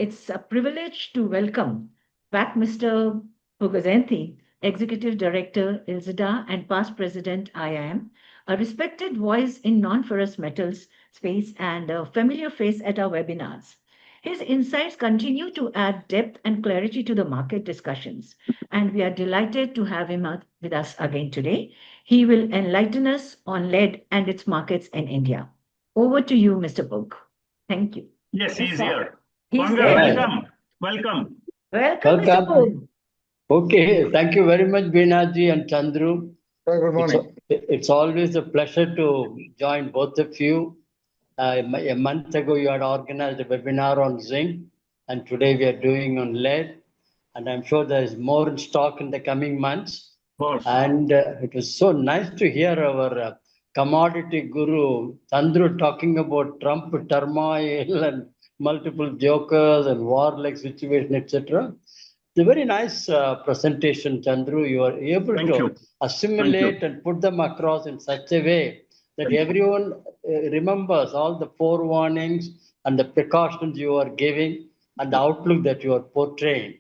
It's a privilege to welcome back Mr. Pugazhenthy, Executive Director, ILZDA, and past President, IIM, a respected voice in non-ferrous metals space and a familiar face at our webinars. His insights continue to add depth and clarity to the market discussions, and we are delighted to have him with us again today. He will enlighten us on lead and its markets in India. Over to you, Mr. Pug. Thank you. Yes, he's here. He's Panga, there. welcome. Welcome. Welcome, Mr. Pug. Okay, thank you very much, Beenaji and Chandru. Good morning. It's always a pleasure to join both of you. A month ago, you had organized a webinar on zinc, and today we are doing on lead. And I'm sure there is more in stock in the coming months. Of course. And it was so nice to hear our commodity guru, Chandru, talking about Trump turmoil and multiple jokers and war-like situation, etc. It's a very nice presentation, Chandru. You are able to assimilate and put them across in such a way that everyone remembers all the forewarnings and the precautions you are giving and the outlook that you are portraying.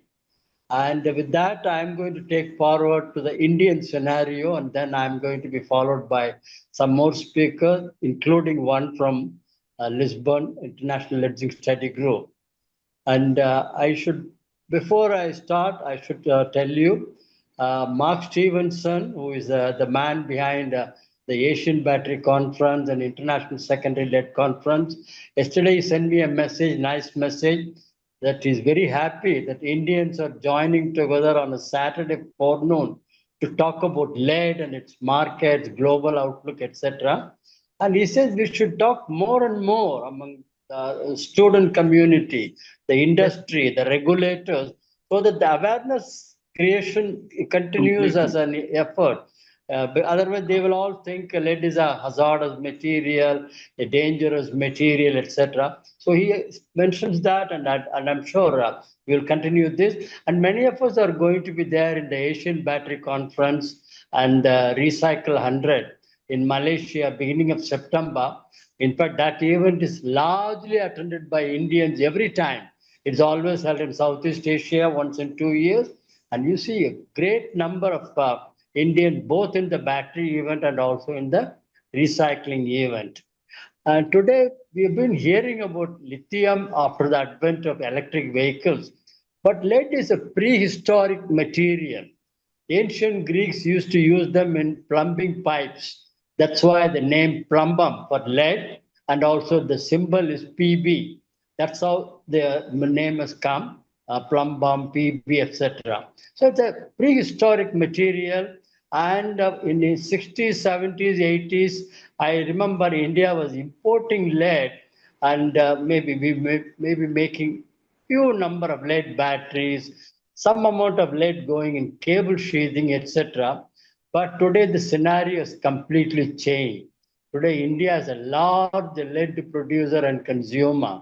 And with that, I'm going to take forward to the Indian scenario, and then I'm going to be followed by some more speakers, including one from Lisbon International Lead Study Group. And before I start, I should tell you, Mark Stevenson, who is the man behind the Asian Battery Conference and International Secondary Lead Conference, yesterday he sent me a message, nice message, that he's very happy that Indians are joining together on a Saturday forenoon to talk about lead and its markets, global outlook, etc. And he says we should talk more and more among the student community, the industry, the regulators, so that the awareness creation continues as an effort. But otherwise, they will all think lead is a hazardous material, a dangerous material, etc. So he mentions that, and I'm sure we'll continue this. And many of us are going to be there in the Asian Battery Conference and Recycle 100 in Malaysia, beginning of September. In fact, that event is largely attended by Indians every time. It's always held in Southeast Asia once in 2 years. And you see a great number of Indians, both in the battery event and also in the recycling event. And today, we've been hearing about lithium after the advent of electric vehicles. But lead is a prehistoric material. Ancient Greeks used to use them in plumbing pipes. That's why the name plumbum for lead, and also the symbol is PB. That's how the name has come, plumbum, PB, etc. So it's a prehistoric material. And in the 60s, 70s, 80s, I remember India was importing lead, and maybe we may be making few number of lead batteries, some amount of lead going in cable sheathing, etc. But today the scenario has completely changed. Today India is a large lead producer and consumer.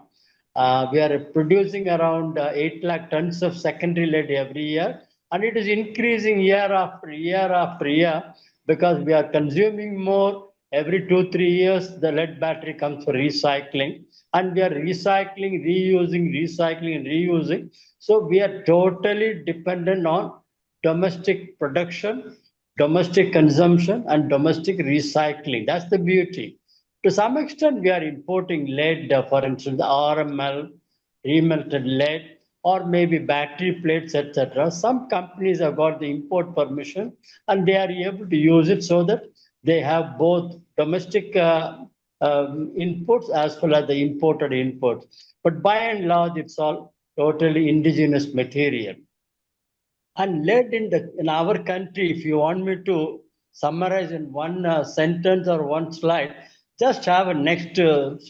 We are producing around 8 lakh tons of secondary lead every year, and it is increasing year after year after year because we are consuming more. Every 2-3 years, the lead battery comes for recycling, and we are recycling, recycling, and reusing. So we are totally dependent on domestic production, domestic consumption, and domestic recycling. That's the beauty. To some extent, we are importing lead, for instance, RML, remelted lead, or maybe battery plates, etc. Some companies have got the import permission, and they are able to use it so that they have both domestic inputs as well as the imported inputs. But by and large, it's all totally indigenous material. And lead in our country, if you want me to summarize in one sentence or one slide, just have a next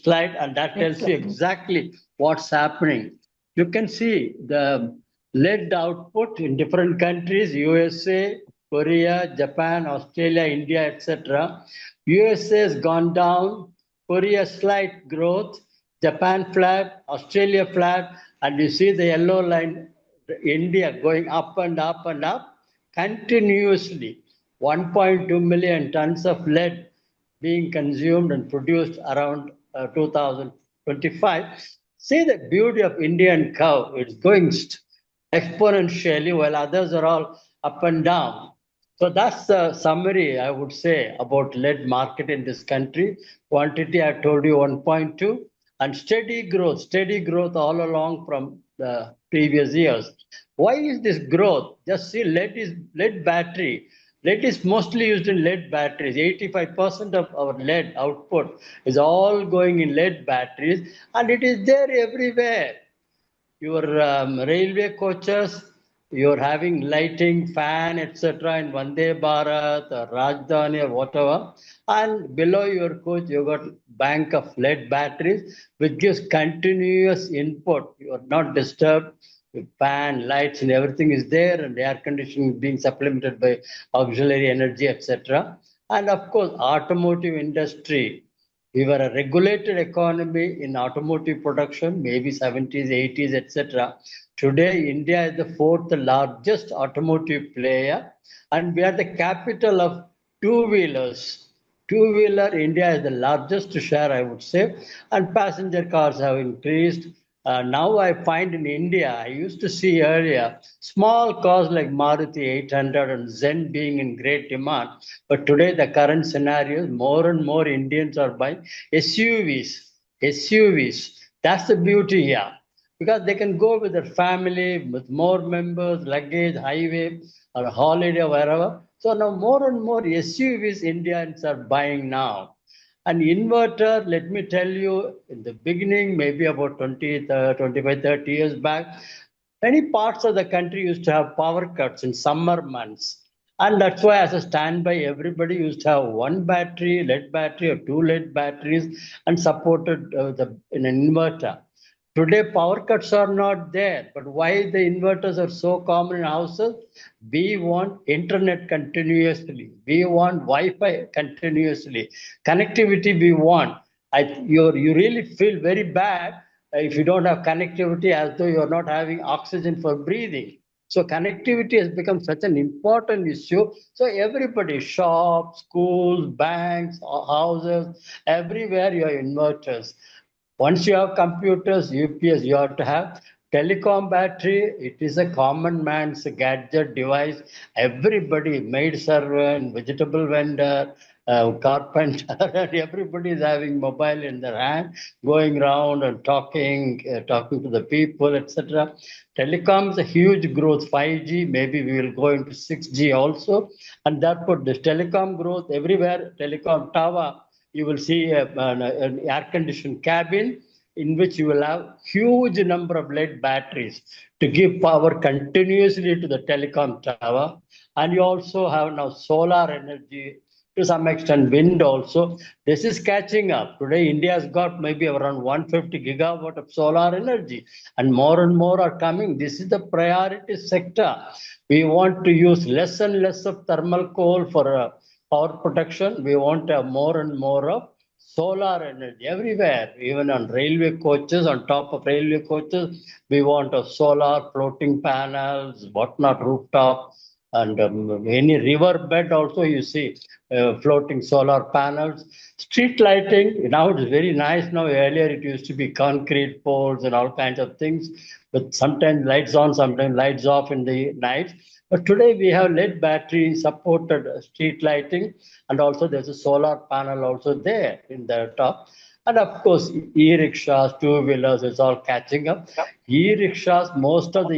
slide, and that tells you exactly what's happening. You can see the lead output in different countries: USA, Korea, Japan, Australia, India, etc. USA has gone down, Korea slight growth, Japan flat, Australia flat, and you see the yellow line, India going up and up and up continuously. 1.2 million tons of lead being consumed and produced around 2025. See the beauty of Indian cow. It's going exponentially while others are all up and down. So that's the summary I would say about lead market in this country. Quantity I told you 1.2 and steady growth all along from the previous years. Why is this growth? Just see lead battery. Lead is mostly used in lead batteries. 85% of our lead output is all going in lead batteries, and it is there everywhere. Your railway coaches, you're having lighting, fan, etc. in Vande Bharat or Rajdhani or whatever. And below your coach, you got bank of lead batteries, which gives continuous input. You are not disturbed. Your fan, lights, and everything is there, and the air conditioning being supplemented by auxiliary energy, etc. And of course, automotive industry, we were a regulated economy in automotive production, maybe 70s, 80s, etc. Today, India is the fourth largest automotive player, and we are the capital of two-wheelers. Two-wheeler, India is the largest share, I would say, and passenger cars have increased. Now I find in India, I used to see earlier small cars like Maruti 800 and Zen being in great demand. But today, the current scenario is more and more Indians are buying SUVs. SUVs. That's the beauty here. Because they can go with their family, with more members, luggage, highway, or holiday, or wherever. So now more and more SUVs Indians are buying now. An inverter, let me tell you, in the beginning, maybe about 20, 25, 30 years back, many parts of the country used to have power cuts in summer months. And that's why, as a standby, everybody used to have one battery, lead battery, or two lead batteries, and supported in an inverter. Today, power cuts are not there. But why the inverters are so common in houses? We want internet continuously. We want Wi-Fi continuously. Connectivity we want. You really feel very bad if you don't have connectivity, as though you're not having oxygen for breathing. So connectivity has become such an important issue. So everybody, shops, schools, banks, houses, everywhere you have inverters. Once you have computers, UPS, you have to have telecom battery. It is a common man's gadget device. Everybody, maid servant, vegetable vendor, carpenter, and everybody is having mobile in their hand, going around and talking to the people, etc. Telecom is a huge growth. 5G, maybe we will go into 6G also, and that put this telecom growth everywhere. Telecom tower, you will see an air-conditioned cabin in which you will have huge number of lead batteries to give power continuously to the telecom tower. And you also have now solar energy, to some extent wind also. This is catching up. Today, India has got maybe around 150 gigawatt of solar energy, and more are coming. This is the priority sector. We want to use less and less of thermal coal for power production. We want to have more and more of solar energy everywhere, even on railway coaches, on top of railway coaches. We want a solar floating panels, whatnot, rooftop, and any river bed also you see floating solar panels. Street lighting, now it's very nice now. Earlier it used to be concrete poles and all kinds of things, but sometimes lights on, sometimes lights off in the night. But today we have lead battery supported street lighting, and also there's a solar panel also there in the top. And of course, e-rickshaws, two-wheelers, is all catching up. E-rickshaws, most of the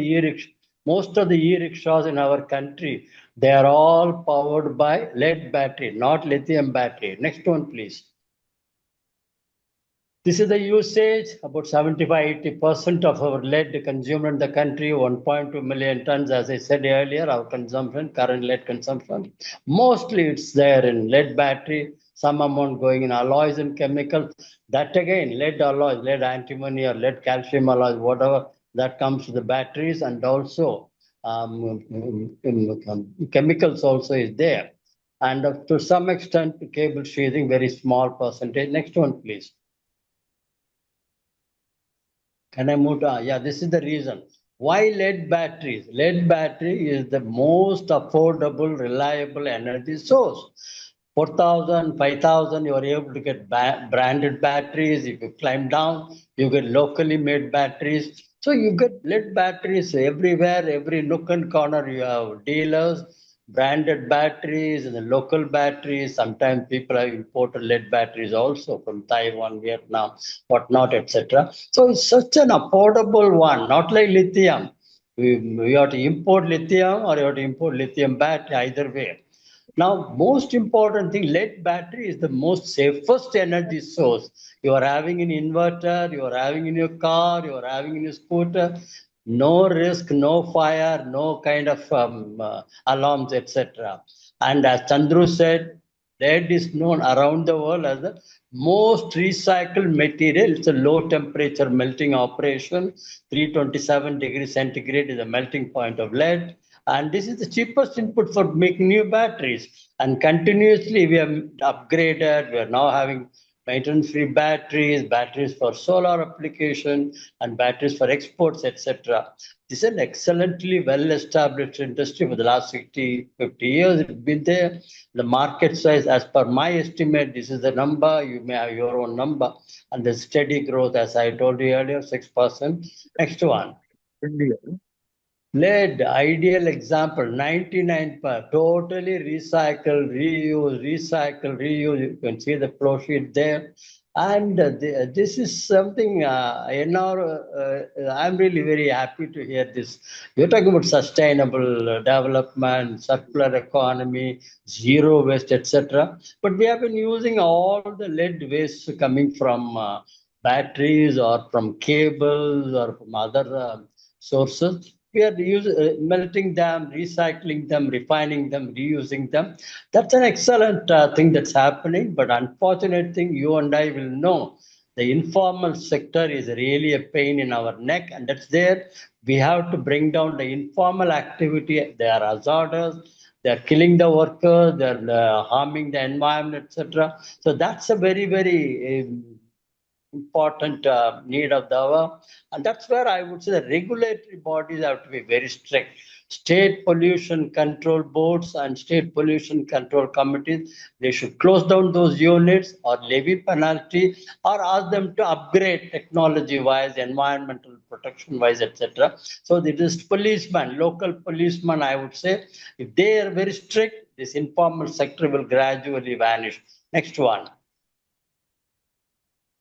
e-rickshaws in our country, they are all powered by lead battery, not lithium battery. Next one, please. This is the usage, about 75-80% of our lead consumed in the country, 1.2 million tons, as I said earlier, our consumption, current lead consumption. Mostly it's there in lead battery, some amount going in alloys and chemicals. That again, lead alloys, lead antimony or lead calcium alloys, whatever, that comes to the batteries, and also chemicals also is there. And to some extent, cable sheathing, very small percentage. Next one, please. Can I move to, yeah, this is the reason. Why lead batteries? Lead battery is the most affordable, reliable energy source. 4,000, 5,000, you are able to get branded batteries. If you climb down, you get locally made batteries. So you get lead batteries everywhere, every nook and corner. You have dealers, branded batteries, and the local batteries. Sometimes people have imported lead batteries also from Taiwan, Vietnam, whatnot, etc. So it's such an affordable one, not like lithium. We have to import lithium or you have to import lithium battery, either way. Now, most important thing, lead battery is the most safest energy source. You are having an inverter, you are having in your car, you are having in your scooter. No risk, no fire, no kind of alarms, etc. And as Chandru said, lead is known around the world as the most recycled material. It's a low temperature melting operation. 327 degrees centigrade is the melting point of lead. And this is the cheapest input for making new batteries. And continuously we have upgraded. We are now having maintenance-free batteries, batteries for solar application, and batteries for exports, etc. This is an excellently well-established industry for the last 60, 50 years. It's been there. The market size, as per my estimate, this is the number. You may have your own number. And the steady growth, as I told you earlier, 6%. Next one. Lead, ideal example, 99 totally recycle, reuse. You can see the flow sheet there. And this is something, I'm really very happy to hear this. You're talking about sustainable development, circular economy, zero waste, etc. But we have been using all the lead waste coming from batteries or from cables or from other sources. We are melting them, recycling them, refining them, reusing them. That's an excellent thing that's happening. But unfortunate thing, you and I will know the informal sector is really a pain in our neck, and that's there. We have to bring down the informal activity. They are hazardous. They're killing the workers. They're harming the environment, etc. So that's a very, very important need of the hour. And that's where I would say the regulatory bodies have to be very strict. State pollution control boards and state pollution control committees, they should close down those units or levy penalty or ask them to upgrade technology wise, environmental protection wise, etc. So it is policemen, local policemen, I would say, if they are very strict, this informal sector will gradually vanish. Next one.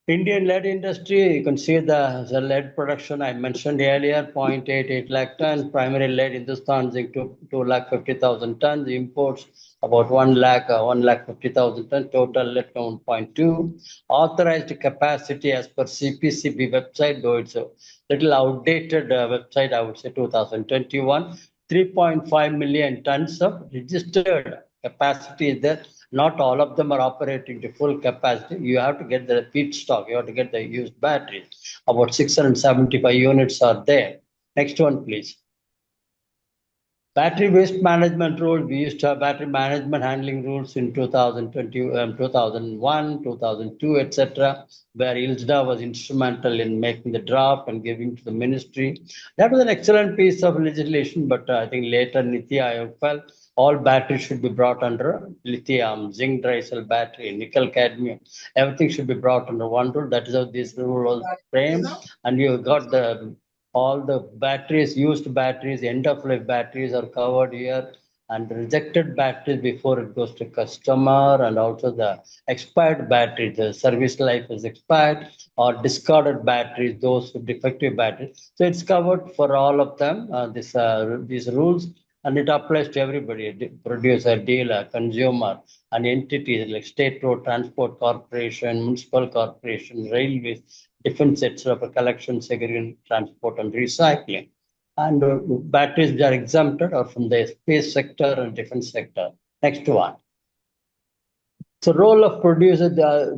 Indian lead industry, you can see the lead production I mentioned earlier, 0.88 lakh tons. Primary lead in Hindustan zinc 250,000 tons. Imports about 150,000 tons. Total lead 1.2. Authorized capacity as per CPCB website, though it's a little outdated website, I would say 2021. 3.5 million tons of registered capacity is there. Not all of them are operating to full capacity. You have to get the feedstock. You have to get the used batteries. About 675 units are there. Next one, please. Battery waste management rules. We used to have battery management handling rules in 2020, 2001, 2002, etc., where ILZDA was instrumental in making the draft and giving to the ministry. That was an excellent piece of legislation, but I think later Niti Aayog felt all batteries should be brought under lithium, zinc dry cell battery, nickel cadmium. Everything should be brought under one rule. That is how this rule was framed. And you got all the batteries, used batteries, end of life batteries are covered here, and rejected batteries before it goes to customer, and also the expired batteries, the service life is expired, or discarded batteries, those defective batteries. So it's covered for all of them, these rules, and it applies to everybody, producer, dealer, consumer, and entities like State Road Transport Corporation, Municipal Corporation, Railways, different sets of collection, segregation, transport, and recycling. And batteries are exempted or from the space sector and defense sector. Next one. So role of producer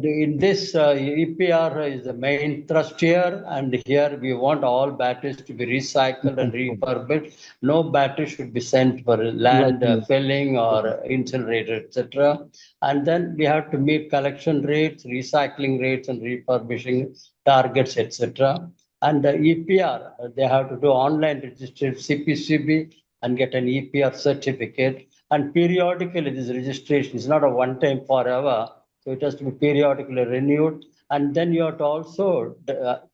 in this EPR is the main thrust here, and here we want all batteries to be recycled and refurbished. No battery should be sent for land filling or incinerator, etc. And then we have to meet collection rates, recycling rates, and refurbishing targets, etc. And the EPR, they have to do online registered CPCB and get an EPR certificate. And periodically, this registration is not a one-time forever. So it has to be periodically renewed. And then you have to also,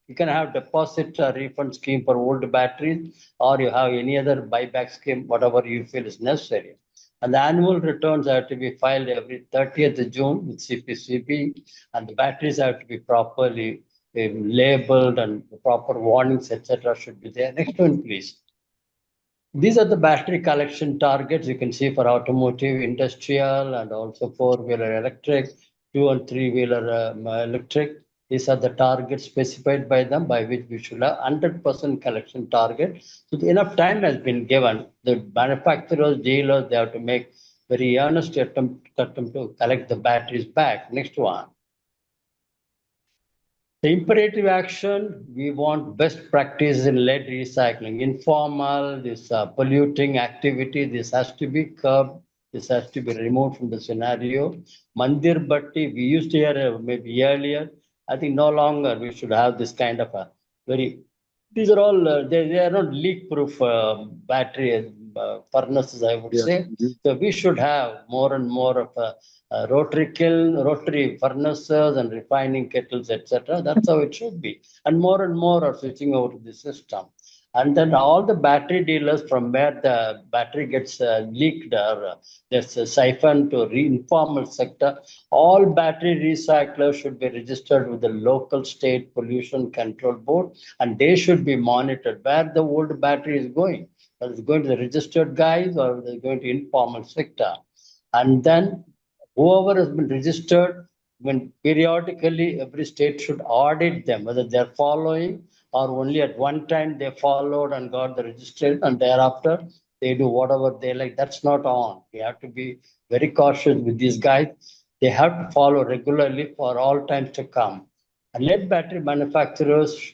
you can have deposit refund scheme for old batteries, or you have any other buyback scheme, whatever you feel is necessary. And the annual returns have to be filed every 30th of June with CPCB, and the batteries have to be properly labeled, and the proper warnings, etc., should be there. Next one, please. These are the battery collection targets you can see for automotive, industrial, and also four-wheeler electric, two and three-wheeler electric. These are the targets specified by them, by which we should have 100% collection target. So enough time has been given. The manufacturers, dealers, they have to make very earnest attempt to collect the batteries back. Next one. The imperative action, we want best practice in lead recycling. Informal, this polluting activity, this has to be curbed. This has to be removed from the scenario. Mandir Bhatti, we used to hear maybe earlier. I think no longer we should have this kind of a very, these are all, they are not leak-proof battery furnaces, I would say. So we should have more and more of a rotary kiln, rotary furnaces and refining kettles, etc. That's how it should be. And more are switching over to the system. And then all the battery dealers from where the battery gets leaked or there's a siphon to informal sector, all battery recyclers should be registered with the local state pollution control board, and they should be monitored where the old battery is going. Whether it's going to the registered guys or they're going to informal sector. And then whoever has been registered, when periodically every state should audit them, whether they're following or only at one time they followed and got the registration and thereafter they do whatever they like. That's not on. We have to be very cautious with these guys. They have to follow regularly for all times to come. And lead battery manufacturers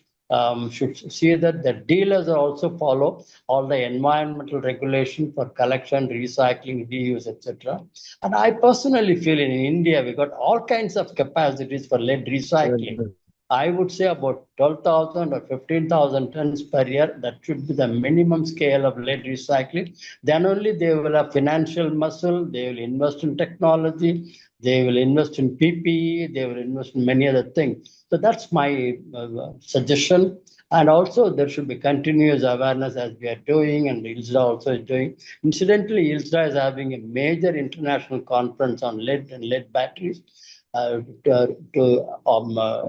should see that the dealers also follow all the environmental regulation for collection, recycling, reuse, etc. And I personally feel in India, we got all kinds of capacities for lead recycling. I would say about 12,000 or 15,000 tons per year. That should be the minimum scale of lead recycling. Then only they will have financial muscle, they will invest in technology, they will invest in PPE, they will invest in many other things. So that's my suggestion. And also there should be continuous awareness as we are doing, and ILZDA also is doing. Incidentally, ILZDA is having a major international conference on lead and lead batteries. To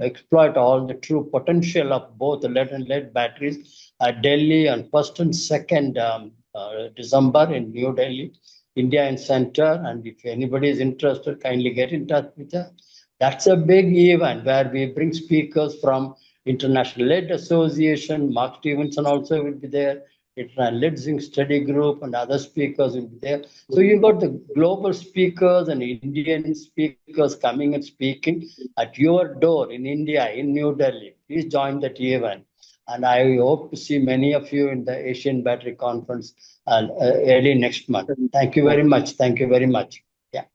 exploit all the true potential of both lead and lead batteries at Delhi on 1st and 2nd December in New Delhi, India and Center. And if anybody is interested, kindly get in touch with us. That's a big event where we bring speakers from International Lead Association. Mark Stevenson also will be there. It's a Zinc study group and other speakers will be there. So you got the global speakers and Indian speakers coming and speaking at your door in India, in New Delhi. Please join that event. And I hope to see many of you in the Asian Battery Conference early next month. Thank you very much. Thank you very much. Yeah.